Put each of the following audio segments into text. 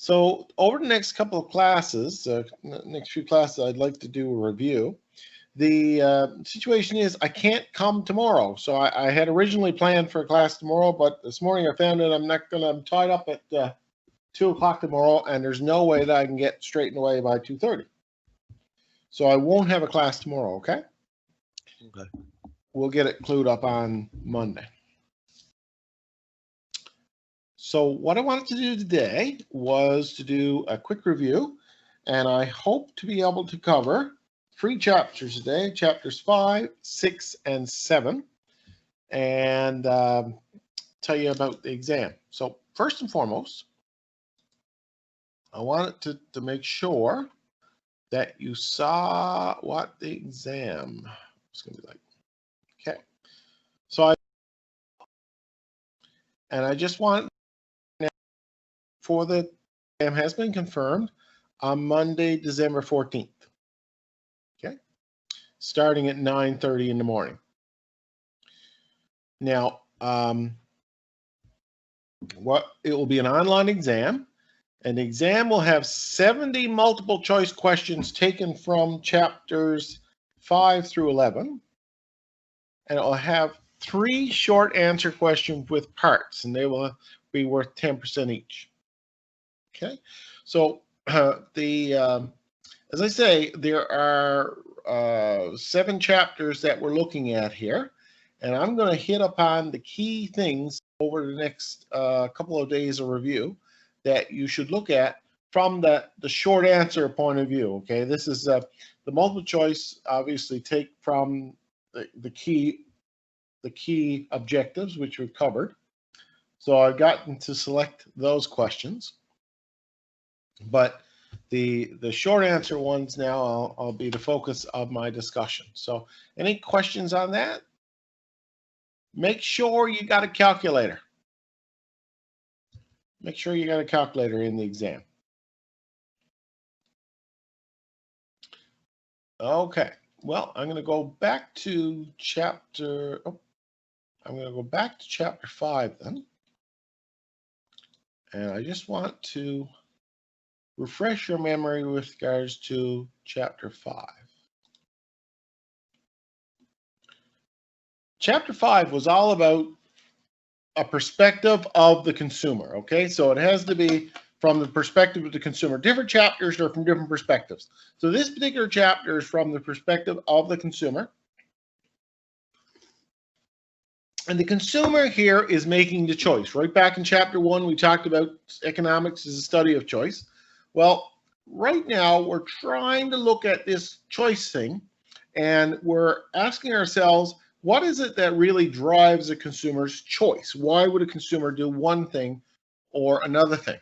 So over the next couple of classes, next few classes, I'd like to do a review. The situation is I can't come tomorrow. So I had originally planned for a class tomorrow, but this morning I found that I'm tied up at 2 o'clock tomorrow, and there's no way that I can get straightened away by 2:30. So I won't have a class tomorrow, okay? Okay. We'll get it clued up on Monday. So what I wanted to do today was to do a quick review, and I hope to be able to cover 3 chapters today, chapters 5, 6, and 7, and tell you about the exam. So first and foremost, I wanted to make sure that you saw what the exam is going to be like. Okay. So I just want, for the exam has been confirmed on Monday, December 14th. Okay. Starting at 9:30 in the morning. Now, it will be an online exam, and the exam will have 70 multiple choice questions taken from chapters 5 through 11, and it will have 3 short answer questions with parts, and they will be worth 10% each. Okay, so as I say, there are 7 chapters that we're looking at here, and I'm going to hit upon the key things over the next couple of days of review that you should look at from the short answer point of view. Okay, this is the multiple choice. Obviously, take from the key objectives, which we've covered. So I've gotten to select those questions, but the short answer ones now I'll be the focus of my discussion. So any questions on that? Make sure you got a calculator. Make sure you got a calculator in the exam. Okay, well, I'm going to go back to chapter 5 then. And I just want to refresh your memory with regards to chapter 5. Chapter 5 was all about a perspective of the consumer, okay? So it has to be from the perspective of the consumer. Different chapters are from different perspectives. So this particular chapter is from the perspective of the consumer. And the consumer here is making the choice. Right back in chapter 1, we talked about economics as a study of choice. Well, right now, we're trying to look at this choice thing, and we're asking ourselves, what is it that really drives a consumer's choice? Why would a consumer do one thing or another thing?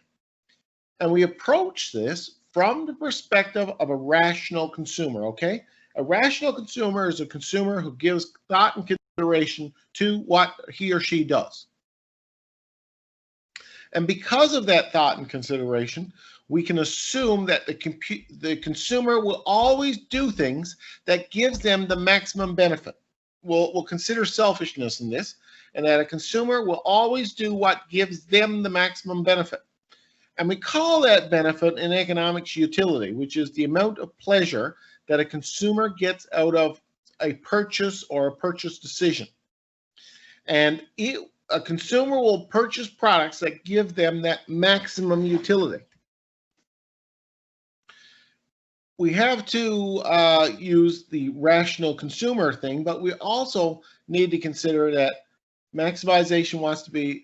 And we approach this from the perspective of a rational consumer, okay? A rational consumer is a consumer who gives thought and consideration to what he or she does. And because of that thought and consideration, we can assume that the consumer will always do things that gives them the maximum benefit. We'll consider selfishness in this, and that a consumer will always do what gives them the maximum benefit. And we call that benefit in economics utility, which is the amount of pleasure that a consumer gets out of a purchase or a purchase decision. And a consumer will purchase products that give them that maximum utility. We have to use the rational consumer thing, but we also need to consider that maximization wants to be,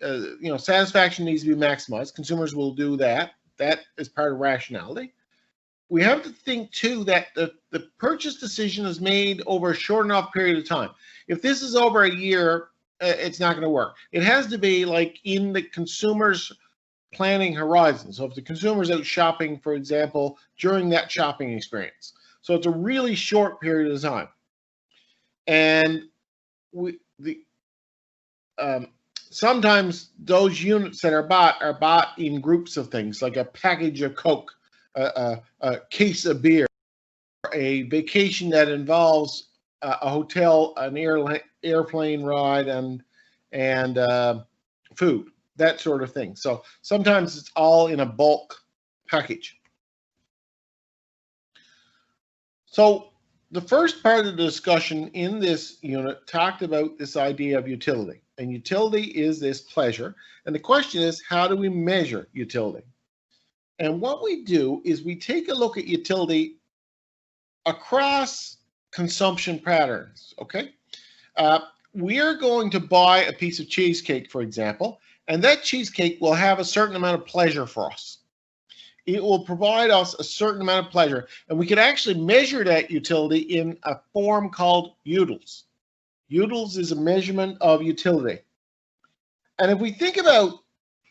satisfaction needs to be maximized. Consumers will do that. That is part of rationality. We have to think, too, that the purchase decision is made over a short enough period of time. If this is over a year, it's not going to work. It has to be like in the consumer's planning horizon. So if the consumer's out shopping, for example, during that shopping experience. So it's a really short period of time. And sometimes those units that are bought in groups of things, like a package of Coke, a case of beer, a vacation that involves a hotel, an airplane ride, and food, that sort of thing. So sometimes it's all in a bulk package. So the first part of the discussion in this unit talked about this idea of utility. And utility is this pleasure. And the question is, how do we measure utility? And what we do is we take a look at utility across consumption patterns, okay? We are going to buy a piece of cheesecake, for example, and that cheesecake will have a certain amount of pleasure for us. It will provide us a certain amount of pleasure, and we can actually measure that utility in a form called utils. Utils is a measurement of utility. And if we think about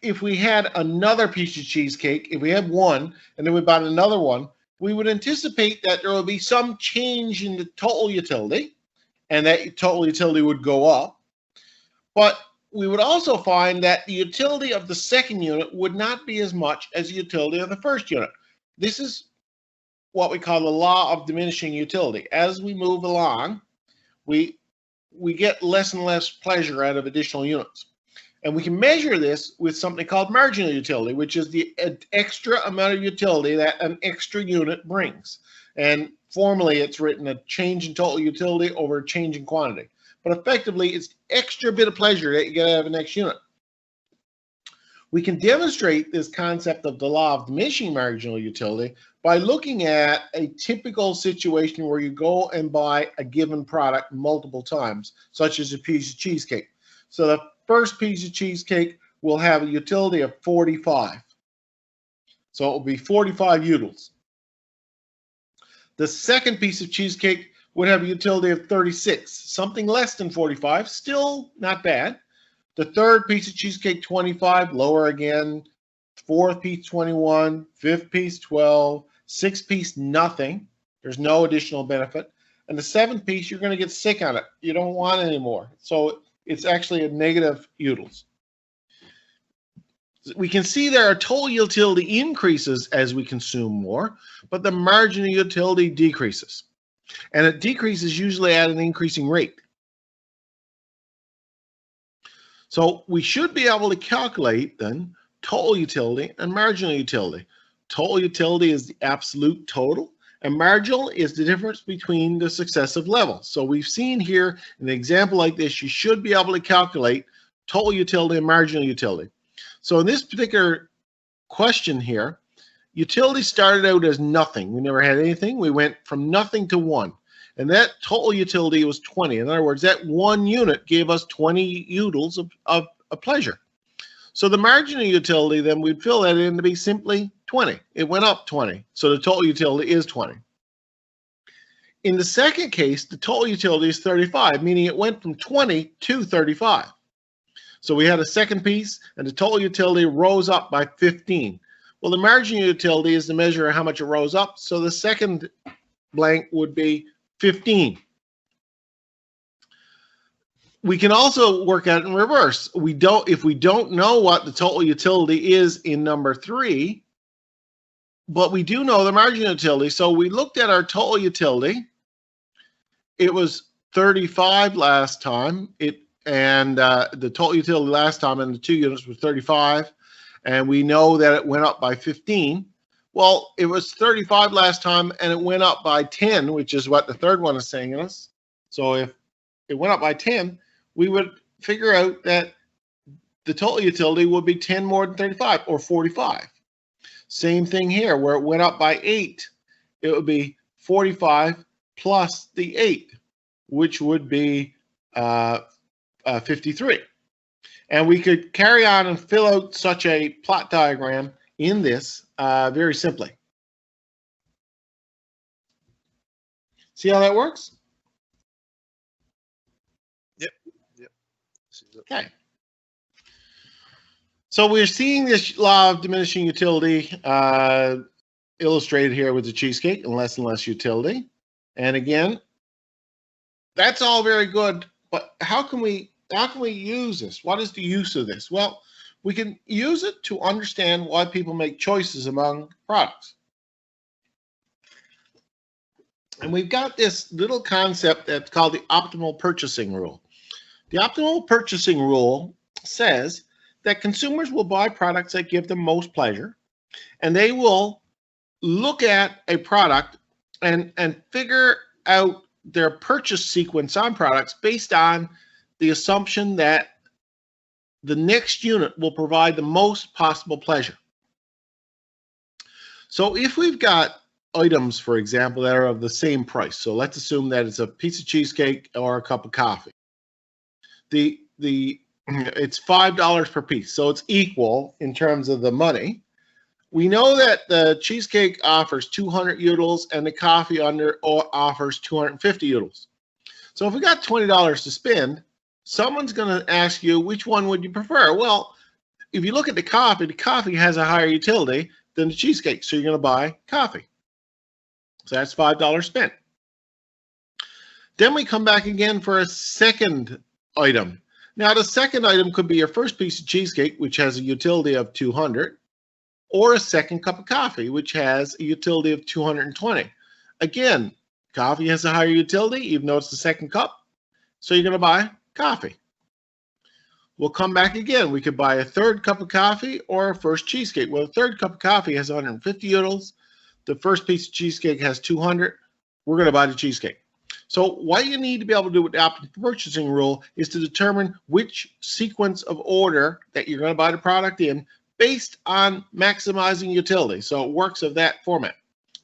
if we had another piece of cheesecake, if we had one and then we bought another one, we would anticipate that there will be some change in the total utility, and that total utility would go up. But we would also find that the utility of the second unit would not be as much as the utility of the first unit. This is what we call the law of diminishing utility. As we move along, we get less and less pleasure out of additional units. And we can measure this with something called marginal utility, which is the extra amount of utility that an extra unit brings. And formally, it's written a change in total utility over a change in quantity. But effectively, it's extra bit of pleasure that you get out of the next unit. We can demonstrate this concept of the law of diminishing marginal utility by looking at a typical situation where you go and buy a given product multiple times, such as a piece of cheesecake. So the first piece of cheesecake will have a utility of 45. So it will be 45 utils. The second piece of cheesecake would have a utility of 36, something less than 45, still not bad. The third piece of cheesecake, 25, lower again. Fourth piece, 21. Fifth piece, 12. Sixth piece, nothing. There's no additional benefit. And the seventh piece, you're going to get sick on it. You don't want it anymore. So it's actually a negative utils. We can see that our total utility increases as we consume more, but the marginal utility decreases. And it decreases usually at an increasing rate. So we should be able to calculate then total utility and marginal utility. Total utility is the absolute total, and marginal is the difference between the successive levels. So we've seen here in an example like this, you should be able to calculate total utility and marginal utility. So in this particular question here, utility started out as nothing. We never had anything. We went from nothing to 1. And that total utility was 20. In other words, that one unit gave us 20 utils of pleasure. So the marginal utility, then we'd fill that in to be simply 20. It went up 20. So the total utility is 20. In the second case, the total utility is 35, meaning it went from 20 to 35. So we had a second piece, and the total utility rose up by 15. Well, the marginal utility is the measure of how much it rose up, so the second blank would be 15. We can also work out in reverse. If we don't know what the total utility is in number 3, but we do know the marginal utility, so we looked at our total utility. It was 35 last time, and the total utility last time in the 2 units was 35, and we know that it went up by 15. Well, it was 35 last time, and it went up by 10, which is what the third one is saying to us. So if it went up by 10, we would figure out that the total utility would be 10 more than 35, or 45. Same thing here, where it went up by 8. It would be 45 plus the 8, which would be 53. And we could carry on and fill out such a plot diagram in this very simply. See how that works? Yep. Okay. So we're seeing this law of diminishing utility illustrated here with the cheesecake and less utility. And again, that's all very good, but how can we use this? What is the use of this? Well, we can use it to understand why people make choices among products. And we've got this little concept that's called the optimal purchasing rule. The optimal purchasing rule says that consumers will buy products that give them most pleasure, and they will look at a product and figure out their purchase sequence on products based on the assumption that the next unit will provide the most possible pleasure. So if we've got items, for example, that are of the same price, so let's assume that it's a piece of cheesecake or a cup of coffee. It's $5 per piece, so it's equal in terms of the money. We know that the cheesecake offers 200 utils and the coffee offers 250 utils. So if we got $20 to spend, someone's going to ask you, which one would you prefer? Well, if you look at the coffee has a higher utility than the cheesecake, so you're going to buy coffee. So that's $5 spent. Then we come back again for a second item. Now, the second item could be your first piece of cheesecake, which has a utility of 200, or a second cup of coffee, which has a utility of 220. Again, coffee has a higher utility, even though it's the second cup, so you're going to buy coffee. We'll come back again. We could buy a third cup of coffee or a first cheesecake. Well, the third cup of coffee has 150 utils. The first piece of cheesecake has 200. We're going to buy the cheesecake. So what you need to be able to do with the optimal purchasing rule is to determine which sequence of order that you're going to buy the product in based on maximizing utility. So it works of that format.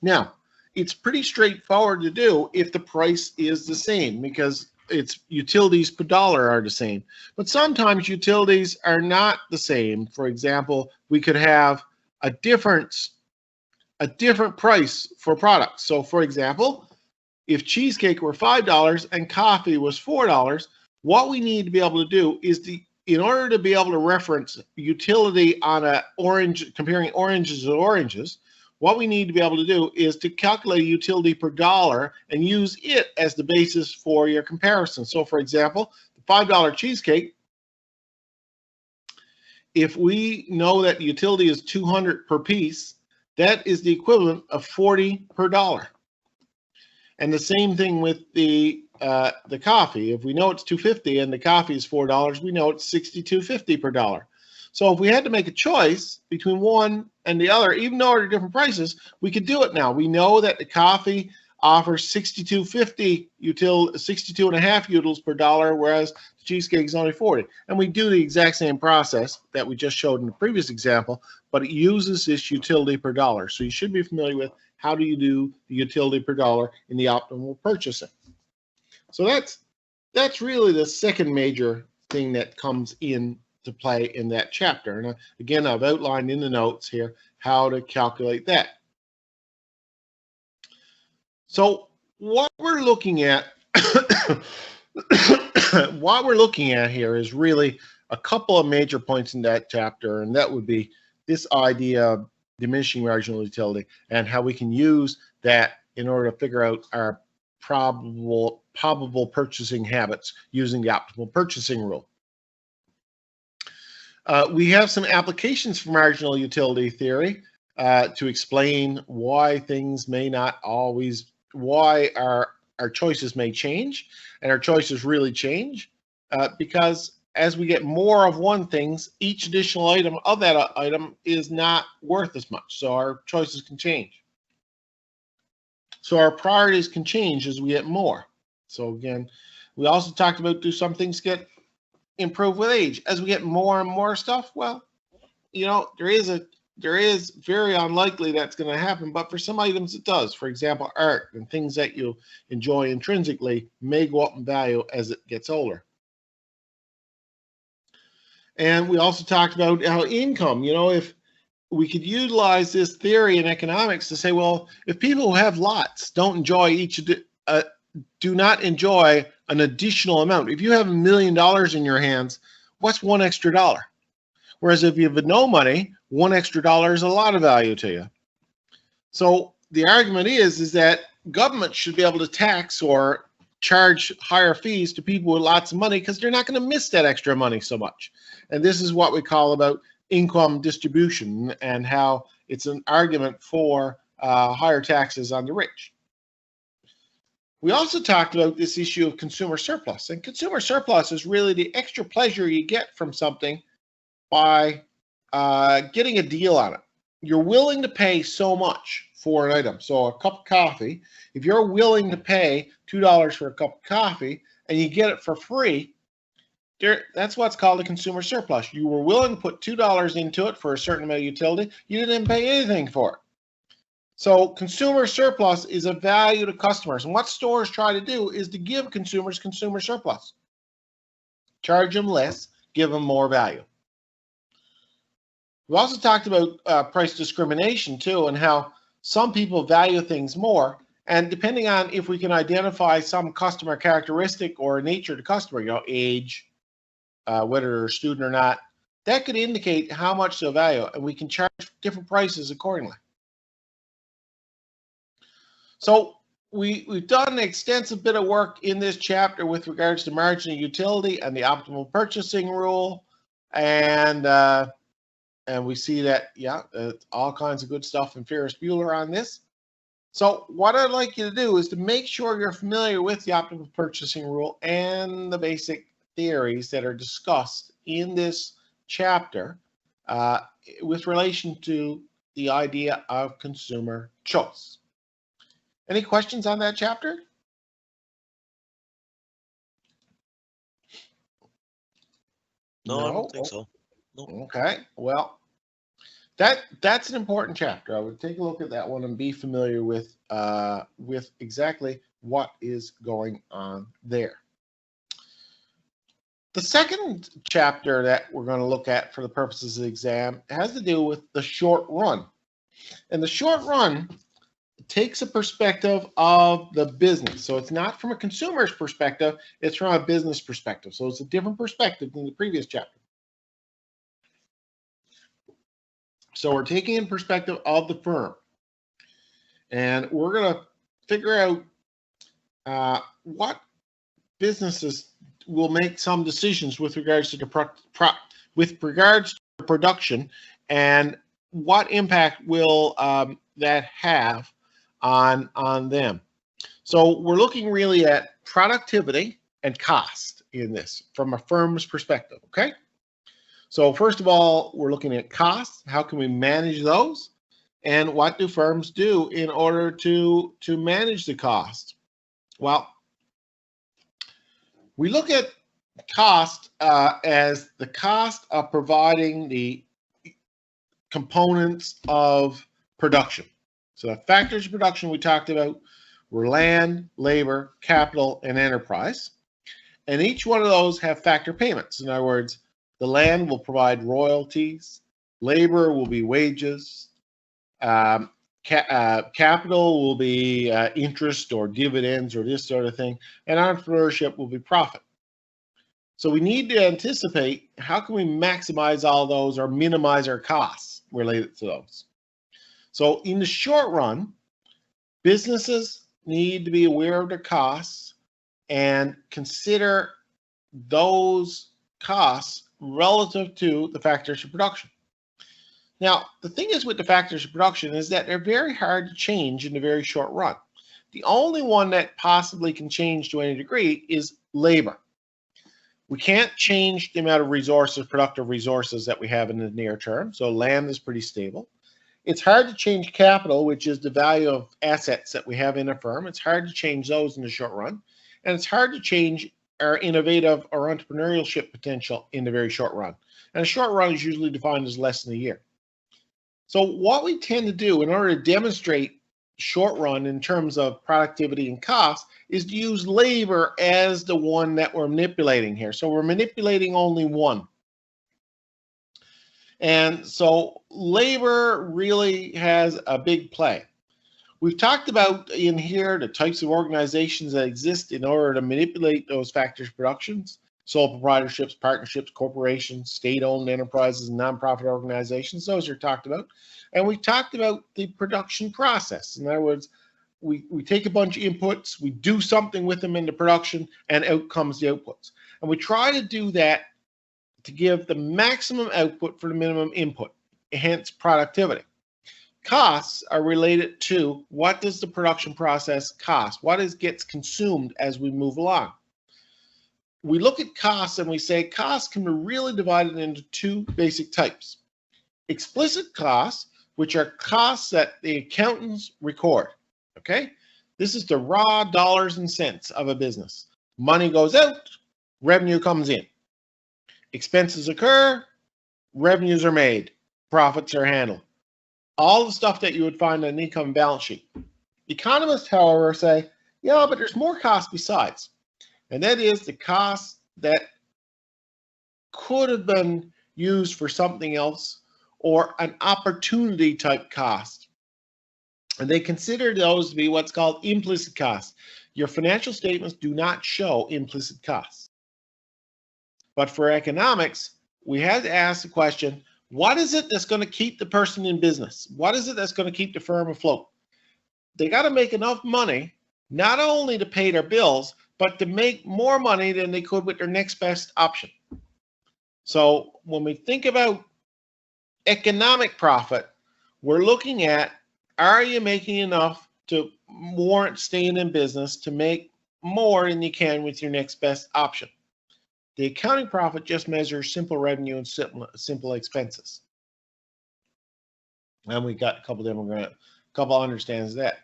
Now, it's pretty straightforward to do if the price is the same, because its utilities per dollar are the same. But sometimes utilities are not the same. For example, we could have a different price for products. So for example, if cheesecake were $5 and coffee was $4, what we need to be able to do is in order to be able to reference utility on comparing oranges to oranges, what we need to be able to do is to calculate utility per dollar and use it as the basis for your comparison. So for example, the $5 cheesecake, if we know that the utility is 200 per piece, that is the equivalent of 40 per dollar. And the same thing with the coffee. If we know it's 250 and the coffee is $4, we know it's 62.50 per dollar. So if we had to make a choice between one and the other, even though they're different prices, we could do it now. We know that the coffee offers 62.50 62 and a half utils per dollar, whereas the cheesecake is only 40. And we do the exact same process that we just showed in the previous example, but it uses this utility per dollar. So you should be familiar with how do you do the utility per dollar in the optimal purchasing. So that's really the second major thing that comes in to play in that chapter. And again, I've outlined in the notes here how to calculate that. So what we're looking at here is really a couple of major points in that chapter, and that would be this idea of diminishing marginal utility and how we can use that in order to figure out our probable purchasing habits using the optimal purchasing rule. We have some applications for marginal utility theory to explain why things may not always, why our choices may change, and our choices really change because as we get more of one thing, each additional item of that item is not worth as much. So our choices can change. So our priorities can change as we get more. So again, we also talked about do some things get improved with age. As we get more and more stuff, well, you know, there is very unlikely that's going to happen, but for some items it does. For example, art and things that you enjoy intrinsically may go up in value as it gets older. And we also talked about how income, you know, if we could utilize this theory in economics to say, well, if people who have lots don't enjoy do not enjoy an additional amount. If you have $1 million in your hands, what's one extra dollar? Whereas if you have no money, one extra dollar is a lot of value to you. So the argument is that government should be able to tax or charge higher fees to people with lots of money because they're not going to miss that extra money so much. And this is what we call about income distribution and how it's an argument for higher taxes on the rich. We also talked about this issue of consumer surplus, and consumer surplus is really the extra pleasure you get from something by getting a deal on it. you're willing to pay so much for an item. So a cup of coffee, if you're willing to pay $2 for a cup of coffee and you get it for free, that's what's called a consumer surplus. You were willing to put $2 into it for a certain amount of utility. You didn't pay anything for it. So consumer surplus is a value to customers. And what stores try to do is to give consumers consumer surplus. Charge them less, give them more value. We've also talked about price discrimination too, and how some people value things more. And depending on if we can identify some customer characteristic or nature to customer, age, whether they're a student or not, that could indicate how much they'll value, and we can charge different prices accordingly. So we've done an extensive bit of work in this chapter with regards to margin of utility and the optimal purchasing rule, and we see that, all kinds of good stuff in Ferris Bueller on this. So what I'd like you to do is to make sure you're familiar with the optimal purchasing rule and the basic theories that are discussed in this chapter with relation to the idea of consumer choice. Any questions on that chapter? No, I don't think so. Nope. Okay, well, that's an important chapter. I would take a look at that one and be familiar with exactly what is going on there. The second chapter that we're going to look at for the purposes of the exam has to do with the short run. And the short run takes a perspective of the business. So it's not from a consumer's perspective, it's from a business perspective. So it's a different perspective than the previous chapter. So we're taking in perspective of the firm. And we're going to figure out what businesses will make some decisions with regards to the production, and what impact will that have on them. So we're looking really at productivity and cost in this from a firm's perspective, okay? So first of all, we're looking at costs. How can we manage those? And what do firms do in order to manage the cost? Well, we look at cost as the cost of providing the components of production. So the factors of production we talked about were land, labor, capital, and enterprise. And each one of those have factor payments. In other words, the land will provide royalties, labor will be wages, capital will be interest or dividends or this sort of thing, and entrepreneurship will be profit. So we need to anticipate how can we maximize all those or minimize our costs related to those. So in the short run, businesses need to be aware of their costs and consider those costs relative to the factors of production. Now, the thing is with the factors of production is that they're very hard to change in the very short run. The only one that possibly can change to any degree is labor. We can't change the amount of resources, productive resources that we have in the near term, so land is pretty stable. It's hard to change capital, which is the value of assets that we have in a firm. It's hard to change those in the short run, and it's hard to change our innovative or entrepreneurship potential in the very short run. And a short run is usually defined as less than a year. So what we tend to do in order to demonstrate short run in terms of productivity and cost is to use labor as the one that we're manipulating here. So we're manipulating only one. And so labor really has a big play. We've talked about in here the types of organizations that exist in order to manipulate those factors of productions: sole proprietorships, partnerships, corporations, state-owned enterprises, and nonprofit organizations. Those are talked about. And we talked about the production process. In other words, we take a bunch of inputs, we do something with them into production, and out comes the outputs. And we try to do that to give the maximum output for the minimum input, hence productivity. Costs are related to what does the production process cost? What gets consumed as we move along? We look at costs and we say costs can be really divided into two basic types. Explicit costs, which are costs that the accountants record. Okay? This is the raw dollars and cents of a business. Money goes out, revenue comes in. Expenses occur, revenues are made, profits are handled. All the stuff that you would find on an income balance sheet. Economists, however, say, yeah, but there's more costs besides. And that is the cost that could have been used for something else or an opportunity type cost. And they consider those to be what's called implicit costs. Your financial statements do not show implicit costs. But for economics, we had to ask the question, what is it that's going to keep the person in business? What is it that's going to keep the firm afloat? They got to make enough money, not only to pay their bills, but to make more money than they could with their next best option. So when we think about economic profit, we're looking at, are you making enough to warrant staying in business to make more than you can with your next best option? The accounting profit just measures simple revenue and simple expenses. And we got a couple of them. A couple understands that.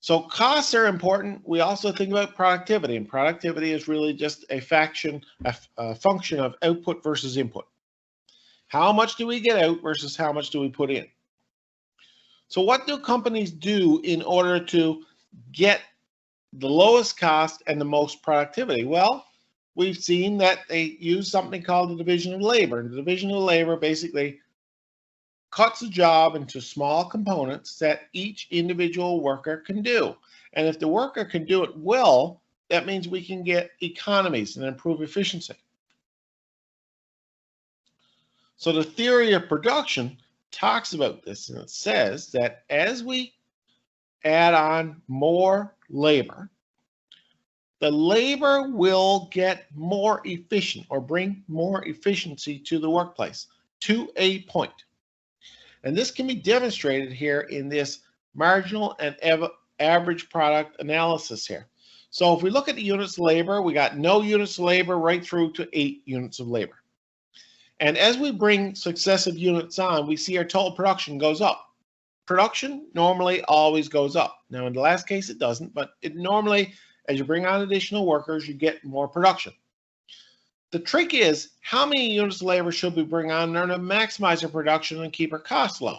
So costs are important. We also think about productivity, and productivity is really just a function of output versus input. How much do we get out versus how much do we put in? So what do companies do in order to get the lowest cost and the most productivity? Well, we've seen that they use something called the division of labor. And the division of labor basically cuts a job into small components that each individual worker can do. And if the worker can do it well, that means we can get economies and improve efficiency. So the theory of production talks about this, and it says that as we add on more labor, the labor will get more efficient or bring more efficiency to the workplace to a point. And this can be demonstrated here in this marginal and average product analysis here. So if we look at the units of labor, we got no units of labor right through to 8 units of labor. And as we bring successive units on, we see our total production goes up. Production normally always goes up. Now in the last case it doesn't, but it normally, as you bring on additional workers, you get more production. The trick is, how many units of labor should we bring on in order to maximize our production and keep our costs low?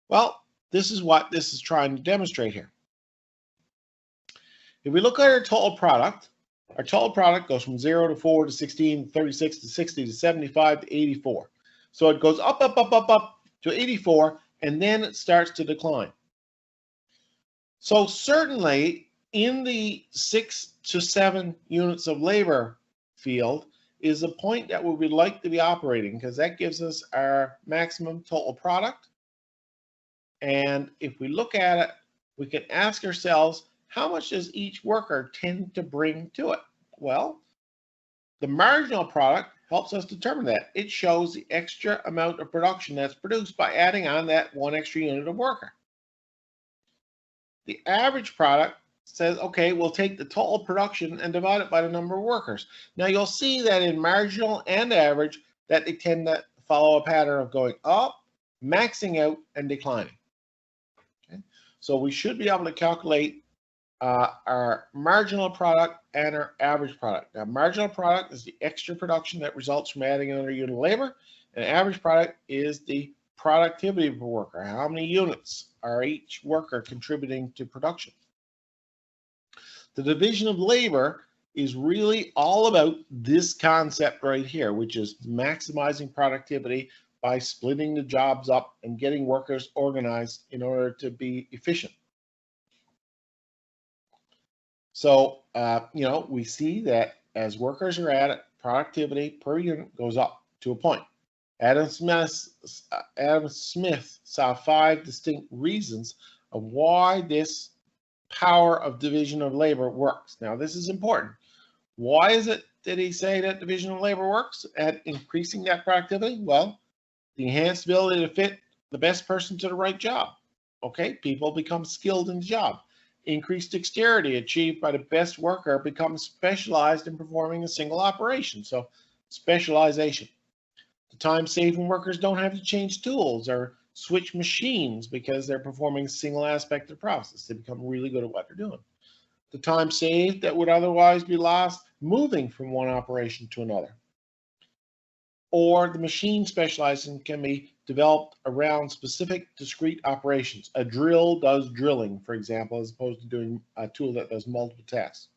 Well, this is what this is trying to demonstrate here. If we look at our total product goes from 0 to 4 to 16 to 36 to 60 to 75 to 84. So it goes up to 84, and then it starts to decline. So certainly in the 6 to 7 units of labor field is a point that we would like to be operating, because that gives us our maximum total product. And if we look at it, we can ask ourselves, how much does each worker tend to bring to it? Well, the marginal product helps us determine that. It shows the extra amount of production that's produced by adding on that one extra unit of worker. The average product says, okay, we'll take the total production and divide it by the number of workers. Now you'll see that in marginal and average that they tend to follow a pattern of going up, maxing out, and declining. Okay? So we should be able to calculate our marginal product and our average product. Now marginal product is the extra production that results from adding another unit of labor, and average product is the productivity per worker. How many units are each worker contributing to production? The division of labor is really all about this concept right here, which is maximizing productivity by splitting the jobs up and getting workers organized in order to be efficient. So, we see that as workers are added, productivity per unit goes up to a point. Adam Smith saw 5 distinct reasons of why this power of division of labor works. Now, this is important. Why is it did he say that division of labor works at increasing that productivity? Well, the enhanced ability to fit the best person to the right job. Okay, people become skilled in the job. Increased dexterity achieved by the best worker becomes specialized in performing a single operation. So, specialization. The time saved when workers don't have to change tools or switch machines because they're performing a single aspect of the process. They become really good at what they're doing. The time saved that would otherwise be lost moving from one operation to another. Or the machine specialization can be developed around specific discrete operations. A drill does drilling, for example, as opposed to doing a tool that does multiple tasks.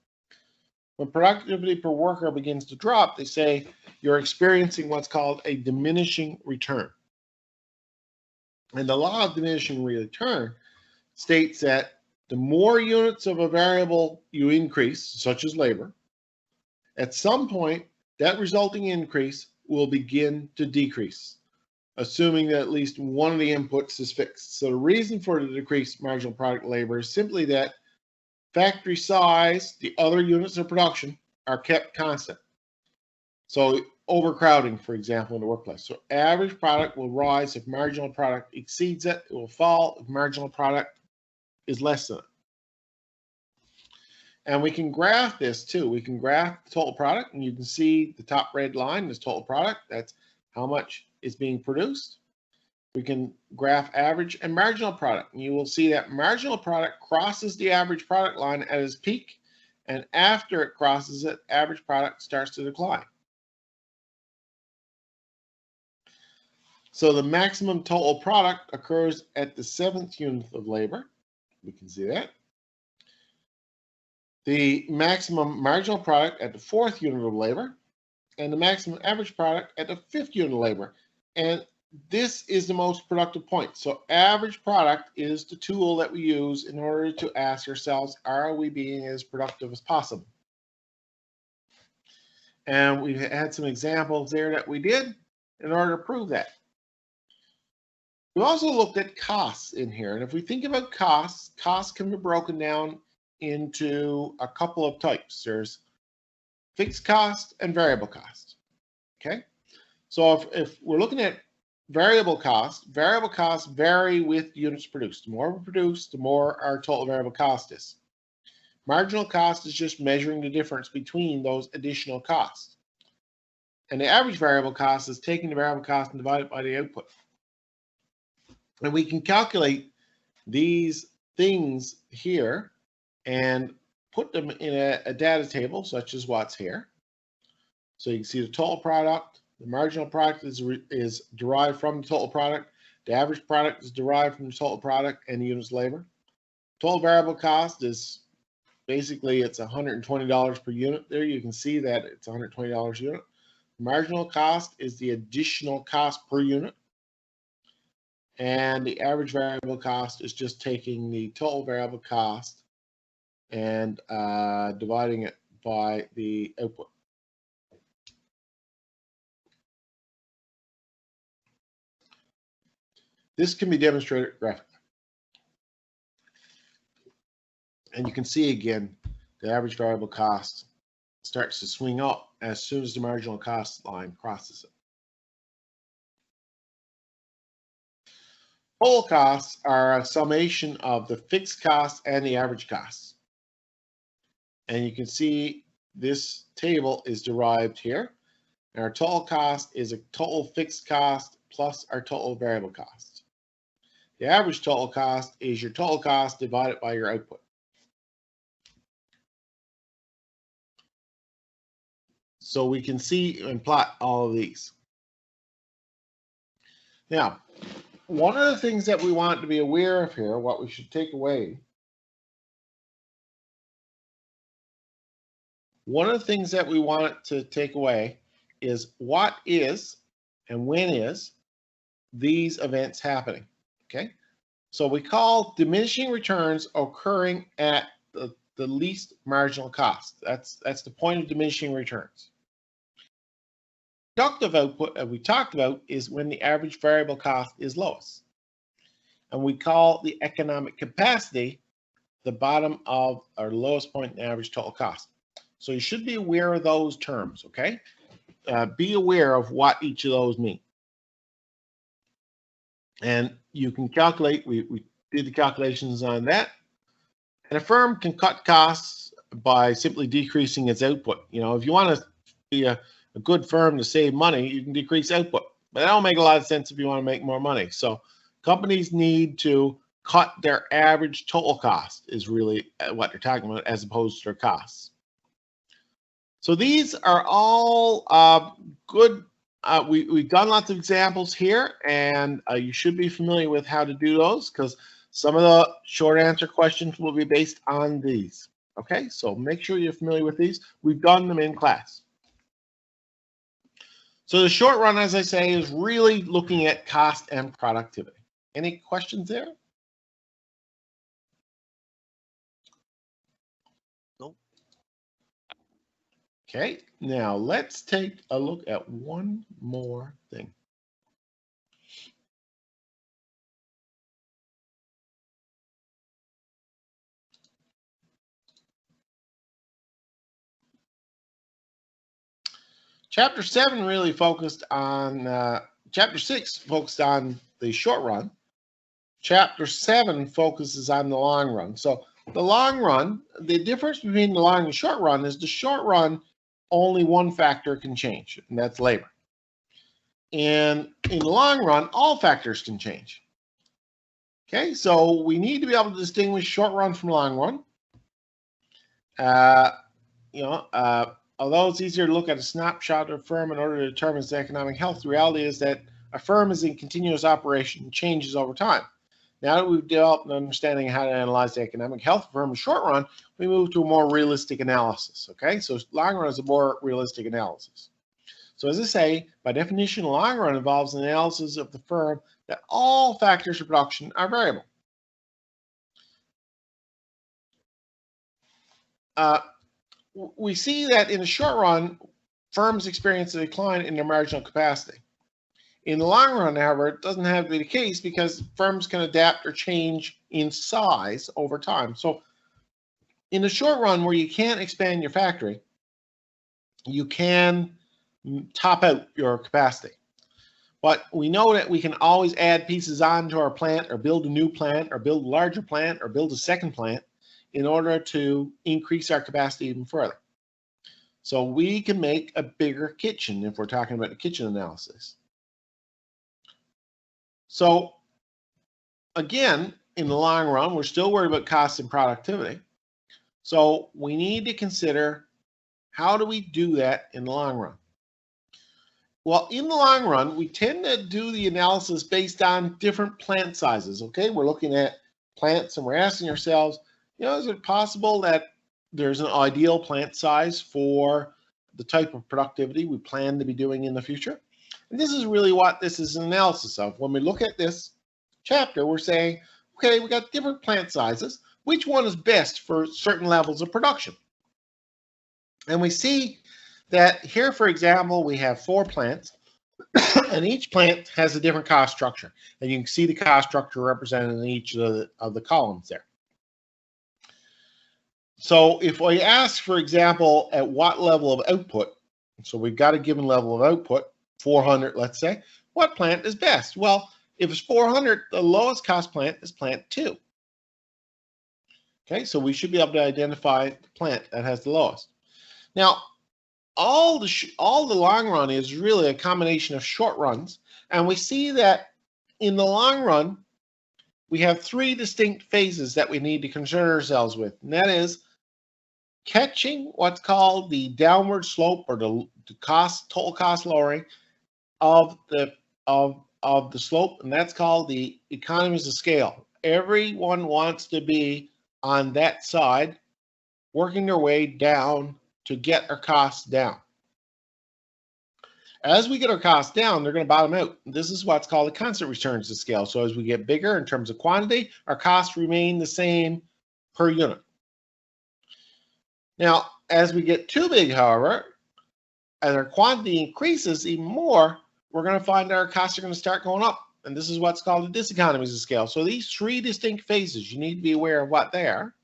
When productivity per worker begins to drop, they say you're experiencing what's called a diminishing return. And the law of diminishing return states that the more units of a variable you increase, such as labor, at some point, that resulting increase will begin to decrease, assuming that at least one of the inputs is fixed. So the reason for the decreased marginal product labor is simply that factory size, the other units of production, are kept constant. So overcrowding, for example, in the workplace. So average product will rise if marginal product exceeds it. It will fall if marginal product is less than it. And we can graph this too. We can graph the total product, and you can see the top red line is total product. That's how much is being produced. We can graph average and marginal product, and you will see that marginal product crosses the average product line at its peak, and after it crosses it, average product starts to decline. So the maximum total product occurs at the 7th unit of labor. We can see that. The maximum marginal product at the 4th unit of labor, and the maximum average product at the 5th unit of labor. And this is the most productive point. So average product is the tool that we use in order to ask ourselves, are we being as productive as possible? And we had some examples there that we did in order to prove that. We also looked at costs in here. And if we think about costs, costs can be broken down into a couple of types. There's fixed cost and variable cost. Okay, so if we're looking at variable costs vary with units produced. The more we produce, the more our total variable cost is. Marginal cost is just measuring the difference between those additional costs. And the average variable cost is taking the variable cost and divide it by the output. And we can calculate these things here and put them in a data table, such as what's here. So you can see the total product, the marginal product is derived from the total product, the average product is derived from the total product and the units labor. Total variable cost is basically it's $120 per unit. There you can see that it's $120 a unit. Marginal cost is the additional cost per unit. And the average variable cost is just taking the total variable cost and dividing it by the output. This can be demonstrated graphically. And you can see again, the average variable cost starts to swing up as soon as the marginal cost line crosses it. Total costs are a summation of the fixed costs and the average costs. And you can see this table is derived here. And our total cost is a total fixed cost plus our total variable cost. The average total cost is your total cost divided by your output. So we can see and plot all of these. Now, one of the things that we want to be aware of here, what we should take away, one of the things that we want to take away is what is and when is these events happening, okay? So we call diminishing returns occurring at the least marginal cost. That's the point of diminishing returns. Productive output, as we talked about, is when the average variable cost is lowest. And we call the economic capacity the bottom of our lowest point in average total cost. So you should be aware of those terms, okay? Be aware of what each of those mean. And you can calculate, we did the calculations on that. And a firm can cut costs by simply decreasing its output. You know, if you want to be a good firm to save money, you can decrease output. But that don't make a lot of sense if you want to make more money. So Companies need to cut their average total cost is really what they're talking about, as opposed to their costs. So these are all good. We've done lots of examples here, and you should be familiar with how to do those, because some of the short answer questions will be based on these. Okay, so make sure you're familiar with these. We've done them in class. So the short run, as I say, is really looking at cost and productivity. Any questions there? Nope. Okay, now let's take a look at one more thing. Chapter 7 really focused on, Chapter 6 focused on the short run. Chapter 7 focuses on the long run. So the long run, the difference between the long and the short run is the short run, only one factor can change, and that's labor. And in the long run, all factors can change. Okay, so we need to be able to distinguish short run from long run. Although it's easier to look at a snapshot of a firm in order to determine its economic health, the reality is that a firm is in continuous operation and changes over time. Now that we've developed an understanding of how to analyze the economic health of a firm in short run, we move to a more realistic analysis. Okay, so long run is a more realistic analysis. So as I say, by definition, long run involves an analysis of the firm that all factors of production are variable. We see that in the short run, firms experience a decline in their marginal capacity. In the long run, however, it doesn't have to be the case, because firms can adapt or change in size over time. So in the short run, where you can't expand your factory, you can top out your capacity. But we know that we can always add pieces onto our plant, or build a new plant, or build a larger plant, or build a second plant in order to increase our capacity even further. So we can make a bigger kitchen if we're talking about the kitchen analysis. So again, in the long run, we're still worried about cost and productivity. So we need to consider, how do we do that in the long run? Well, in the long run, we tend to do the analysis based on different plant sizes. Okay, we're looking at plants and we're asking ourselves, is it possible that there's an ideal plant size for the type of productivity we plan to be doing in the future? And this is really what this is an analysis of. When we look at this chapter, we're saying, okay, we got different plant sizes. Which one is best for certain levels of production? And we see that here, for example, we have 4 plants, and each plant has a different cost structure. And you can see the cost structure represented in each of the columns there. So if we ask, for example, at what level of output, so we've got a given level of output, 400, let's say, what plant is best? Well, if it's 400, the lowest cost plant is plant 2. Okay, so we should be able to identify the plant that has the lowest. Now, all the long run is really a combination of short runs, and we see that in the long run, we have 3 distinct phases that we need to concern ourselves with, and that is catching what's called the downward slope, or the total cost lowering of the slope, and that's called the economies of scale. Everyone wants to be on that side, working their way down to get our costs down. As we get our costs down, they're going to bottom out. This is what's called the constant returns to scale. So as we get bigger in terms of quantity, our costs remain the same per unit. Now, as we get too big, however, as our quantity increases even more, we're going to find our costs are going to start going up. And this is what's called the diseconomies of scale. So these 3 distinct phases, you need to be aware of what they are.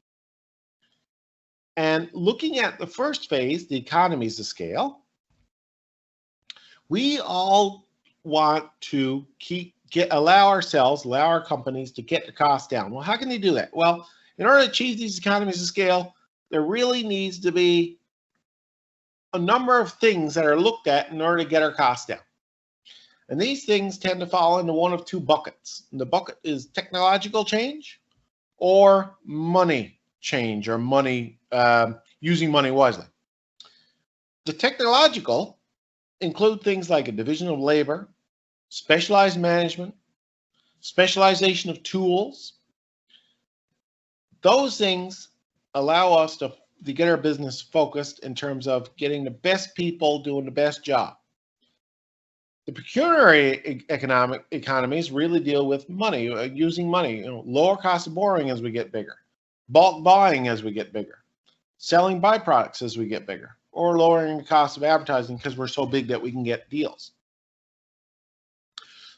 And looking at the first phase, the economies of scale, we all want to allow our companies to get the costs down. Well, how can they do that? Well, in order to achieve these economies of scale, there really needs to be a number of things that are looked at in order to get our costs down. And these things tend to fall into one of two buckets. And the bucket is technological change or money change, or money using money wisely. The technological include things like a division of labor, specialized management, specialization of tools. Those things allow us to get our business focused in terms of getting the best people doing the best job. The pecuniary economies really deal with money, using money, lower cost of borrowing as we get bigger, bulk buying as we get bigger, selling byproducts as we get bigger, or lowering the cost of advertising because we're so big that we can get deals.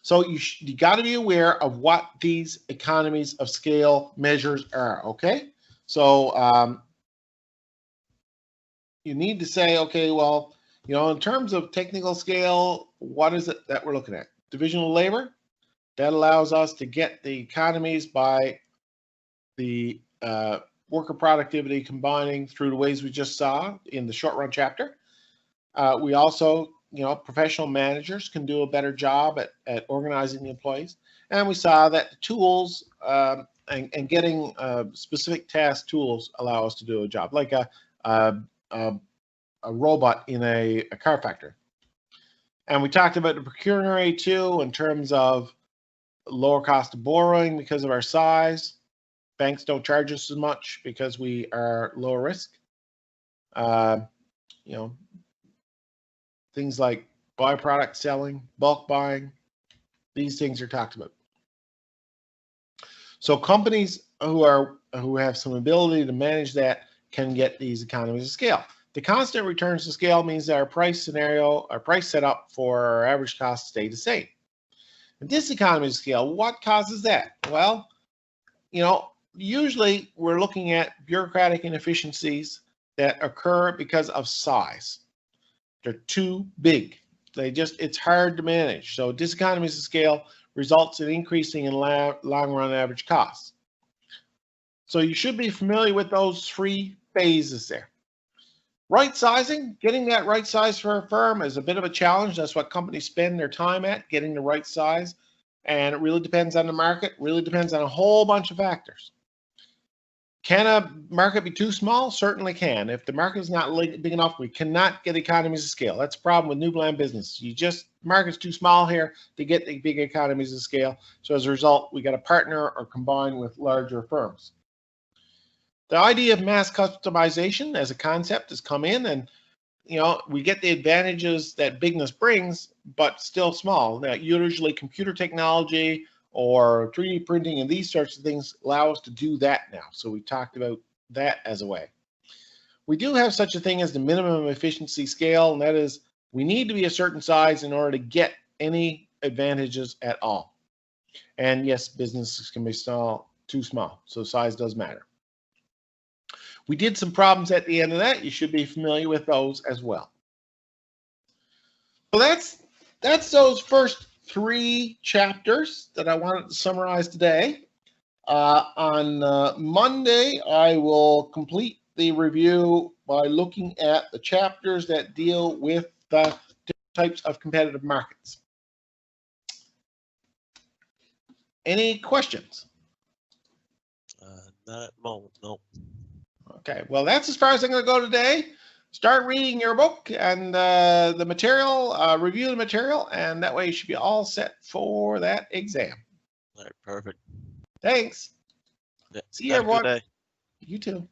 So you got to be aware of what these economies of scale measures are, okay? So you need to say, okay, well, in terms of technical scale, what is it that we're looking at? Divisional labor, that allows us to get the economies by the worker productivity combining through the ways we just saw in the short run chapter. We also, professional managers can do a better job at organizing the employees. And we saw that the tools and getting specific task tools allow us to do a job, like a robot in a car factory. And we talked about the pecuniary too, in terms of lower cost of borrowing because of our size. Banks don't charge us as much because we are lower risk. Things like byproduct selling, bulk buying, these things are talked about. So companies who have some ability to manage that can get these economies of scale. The constant returns to scale means that our price scenario, our price setup for our average cost stay the same. And this economy of scale, what causes that? Well, usually we're looking at bureaucratic inefficiencies that occur because of size. They're too big. It's hard to manage. So diseconomies of scale results in increasing in long run average costs. So you should be familiar with those three phases there. Right sizing, getting that right size for a firm is a bit of a challenge. That's what companies spend their time at, getting the right size. And it really depends on the market, really depends on a whole bunch of factors. Can a market be too small? Certainly can. If the market is not big enough, we cannot get economies of scale. That's the problem with new land business. Market's too small here to get the big economies of scale. So as a result, we got to partner or combine with larger firms. The idea of mass customization as a concept has come in, and we get the advantages that bigness brings, but still small. Now, usually computer technology or 3D printing and these sorts of things allow us to do that now. So we talked about that as a way. We do have such a thing as the minimum efficiency scale, and that is we need to be a certain size in order to get any advantages at all. And yes, businesses can be too small, so size does matter. We did some problems at the end of that. You should be familiar with those as well. So that's those first three chapters that I wanted to summarize today. On Monday, I will complete the review by looking at the chapters that deal with the different types of competitive markets. Any questions? Not at the moment, no. Okay, well, that's as far as I'm going to go today. Start reading your book and the material, review the material, and that way you should be all set for that exam. All right, perfect. Thanks. Yeah, see you, everyone. Have a good day. You too.